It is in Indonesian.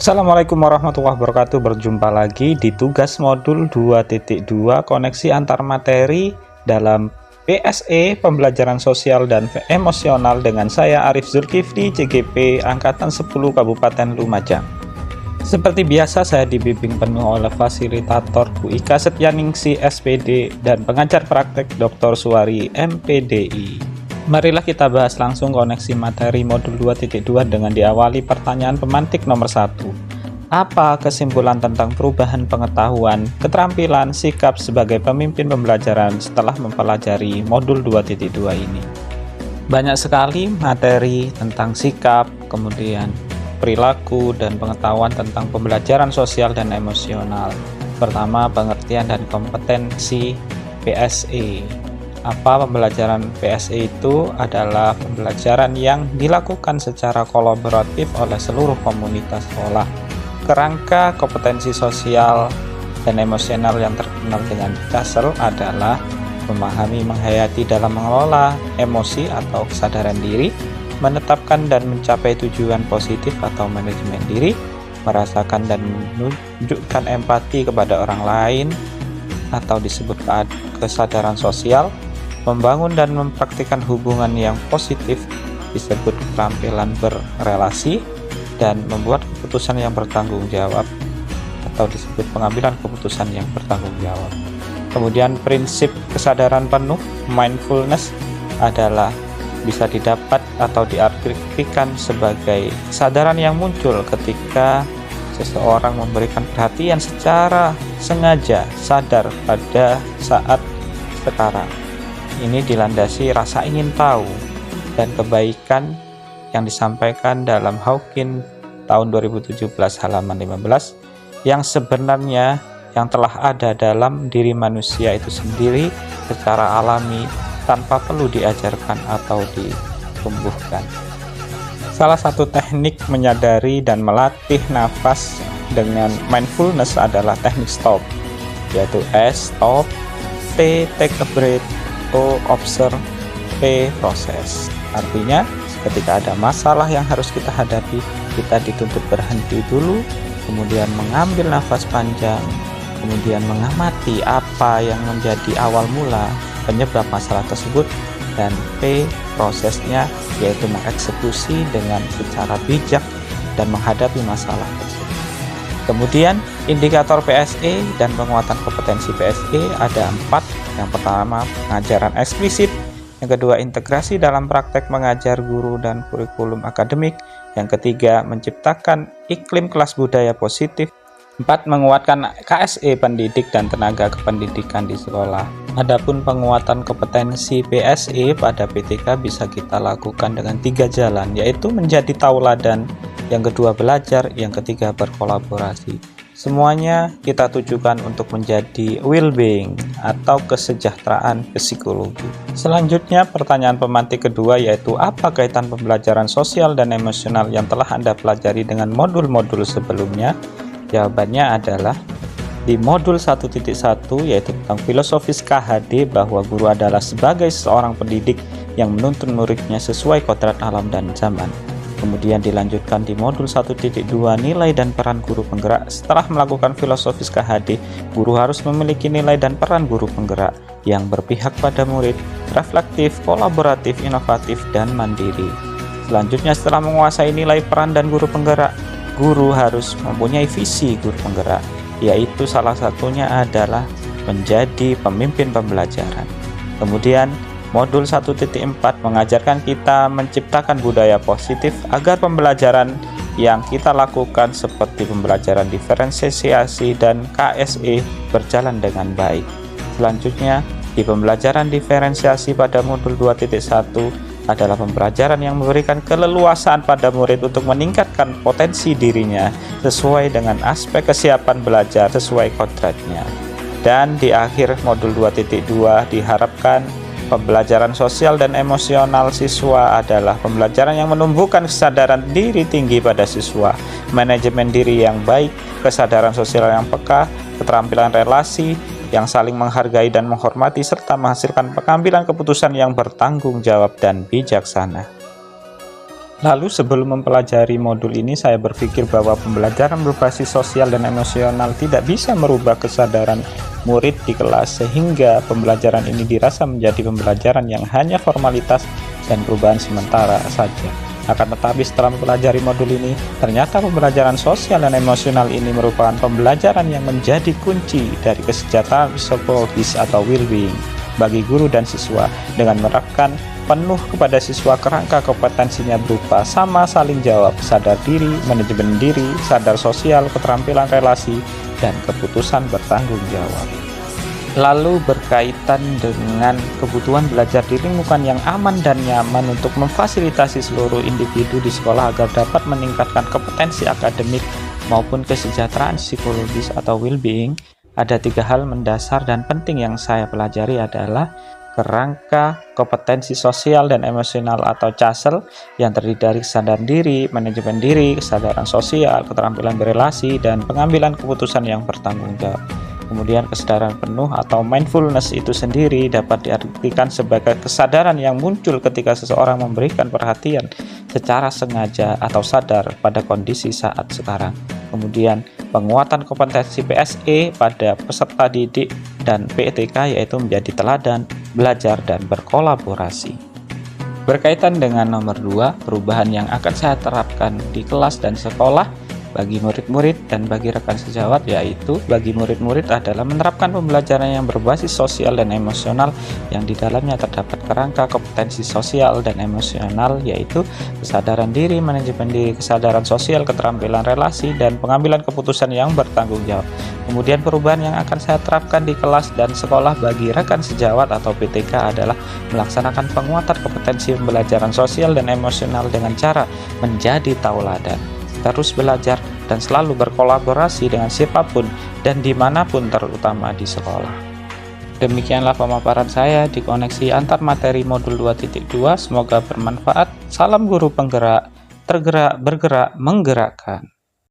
Assalamualaikum warahmatullahi wabarakatuh. Berjumpa lagi di tugas modul 2.2 koneksi antar materi dalam PSE Pembelajaran Sosial dan Emosional dengan saya Arif Zulkifli, CGP Angkatan 10 Kabupaten Lumajang. Seperti biasa, saya dibimbing penuh oleh fasilitator Bu Ika Setyaningsih SPD dan pengajar praktek Dr. Suwari MPDI. Marilah kita bahas langsung koneksi materi modul 2.2 dengan diawali pertanyaan pemantik nomor 1. Apa kesimpulan tentang perubahan pengetahuan, keterampilan, sikap sebagai pemimpin pembelajaran setelah mempelajari modul 2.2 ini? Banyak sekali materi tentang sikap, kemudian perilaku dan pengetahuan tentang pembelajaran sosial dan emosional. Pertama, pengertian dan kompetensi PSE. Apa pembelajaran PSE itu? Adalah pembelajaran yang dilakukan secara kolaboratif oleh seluruh komunitas sekolah. Kerangka kompetensi sosial dan emosional yang terkenal dengan KASEL adalah memahami, menghayati dalam mengelola emosi atau kesadaran diri, menetapkan dan mencapai tujuan positif atau manajemen diri, merasakan dan menunjukkan empati kepada orang lain atau disebut kesadaran sosial, membangun dan mempraktikkan hubungan yang positif disebut keterampilan berrelasi, dan membuat keputusan yang bertanggung jawab atau disebut pengambilan keputusan yang bertanggung jawab. Kemudian prinsip kesadaran penuh mindfulness adalah bisa didapat atau diartikan sebagai kesadaran yang muncul ketika seseorang memberikan perhatian secara sengaja sadar pada saat sekarang. Ini dilandasi rasa ingin tahu dan kebaikan yang disampaikan dalam Hawking tahun 2017 halaman 15, yang sebenarnya yang telah ada dalam diri manusia itu sendiri secara alami tanpa perlu diajarkan atau ditumbuhkan. Salah satu teknik menyadari dan melatih nafas dengan mindfulness adalah teknik stop, yaitu S stop, T take a breath, O observe, P proses. Artinya ketika ada masalah yang harus kita hadapi, kita dituntut berhenti dulu, kemudian mengambil nafas panjang, kemudian mengamati apa yang menjadi awal mula penyebab masalah tersebut, dan P prosesnya yaitu mengeksekusi dengan secara bijak dan menghadapi masalah tersebut. Kemudian indikator PSE dan penguatan kompetensi PSE ada 4. Yang pertama, pengajaran eksplisit. Yang kedua, integrasi dalam praktek mengajar guru dan kurikulum akademik. Yang ketiga, menciptakan iklim kelas budaya positif. 4. Menguatkan KSE pendidik dan tenaga kependidikan di sekolah. Adapun penguatan kompetensi PSE pada PTK bisa kita lakukan dengan 3 jalan, yaitu menjadi tauladan, yang kedua belajar, yang ketiga berkolaborasi. Semuanya kita tujukan untuk menjadi well-being atau kesejahteraan psikologi. Selanjutnya pertanyaan pemantik kedua, yaitu apa kaitan pembelajaran sosial dan emosional yang telah Anda pelajari dengan modul-modul sebelumnya? Jawabannya adalah di modul 1.1 yaitu tentang filosofis KHD, bahwa guru adalah sebagai seorang pendidik yang menuntun muridnya sesuai kodrat alam dan zaman. Kemudian dilanjutkan di modul 1.2 nilai dan peran guru penggerak. Setelah melakukan filosofis KHD, guru harus memiliki nilai dan peran guru penggerak yang berpihak pada murid, reflektif, kolaboratif, inovatif, dan mandiri. Selanjutnya, setelah menguasai nilai peran dan guru penggerak, guru harus mempunyai visi guru penggerak, yaitu salah satunya adalah menjadi pemimpin pembelajaran. Kemudian modul 1.4 mengajarkan kita menciptakan budaya positif agar pembelajaran yang kita lakukan seperti pembelajaran diferensiasi dan KSE berjalan dengan baik. Selanjutnya, di pembelajaran diferensiasi pada modul 2.1 adalah pembelajaran yang memberikan keleluasaan pada murid untuk meningkatkan potensi dirinya sesuai dengan aspek kesiapan belajar sesuai kodratnya. Dan di akhir modul 2.2 diharapkan pembelajaran sosial dan emosional siswa adalah pembelajaran yang menumbuhkan kesadaran diri tinggi pada siswa, manajemen diri yang baik, kesadaran sosial yang peka, keterampilan relasi yang saling menghargai dan menghormati, serta menghasilkan pengambilan keputusan yang bertanggung jawab dan bijaksana. Lalu sebelum mempelajari modul ini, saya berpikir bahwa pembelajaran berbasis sosial dan emosional tidak bisa merubah kesadaran murid di kelas, sehingga pembelajaran ini dirasa menjadi pembelajaran yang hanya formalitas dan perubahan sementara saja. Akan tetapi setelah mempelajari modul ini, ternyata pembelajaran sosial dan emosional ini merupakan pembelajaran yang menjadi kunci dari kesejahteraan psikologis atau well-being bagi guru dan siswa, dengan menerapkan penuh kepada siswa kerangka kompetensinya berupa sama saling jawab, sadar diri, manajemen diri, sadar sosial, keterampilan relasi, dan keputusan bertanggung jawab. Lalu berkaitan dengan kebutuhan belajar di lingkungan yang aman dan nyaman untuk memfasilitasi seluruh individu di sekolah agar dapat meningkatkan kompetensi akademik maupun kesejahteraan psikologis atau well-being, ada 3 hal mendasar dan penting yang saya pelajari adalah kerangka kompetensi sosial dan emosional atau CASEL yang terdiri dari kesadaran diri, manajemen diri, kesadaran sosial, keterampilan berelasi, dan pengambilan keputusan yang bertanggung jawab. Kemudian kesadaran penuh atau mindfulness itu sendiri dapat diartikan sebagai kesadaran yang muncul ketika seseorang memberikan perhatian secara sengaja atau sadar pada kondisi saat sekarang. Kemudian penguatan kompetensi PSE pada peserta didik dan PTK yaitu menjadi teladan, belajar, dan berkolaborasi. Berkaitan dengan nomor 2, perubahan yang akan saya terapkan di kelas dan sekolah bagi murid-murid dan bagi rekan sejawat, yaitu bagi murid-murid adalah menerapkan pembelajaran yang berbasis sosial dan emosional yang di dalamnya terdapat kerangka kompetensi sosial dan emosional, yaitu kesadaran diri, manajemen diri, kesadaran sosial, keterampilan relasi, dan pengambilan keputusan yang bertanggung jawab. Kemudian perubahan yang akan saya terapkan di kelas dan sekolah bagi rekan sejawat atau PTK adalah melaksanakan penguatan kompetensi pembelajaran sosial dan emosional dengan cara menjadi tauladan, terus belajar, dan selalu berkolaborasi dengan siapapun dan dimanapun, terutama di sekolah. Demikianlah pemaparan saya di koneksi antar materi modul 2.2. Semoga bermanfaat. Salam guru penggerak, tergerak, bergerak, menggerakkan.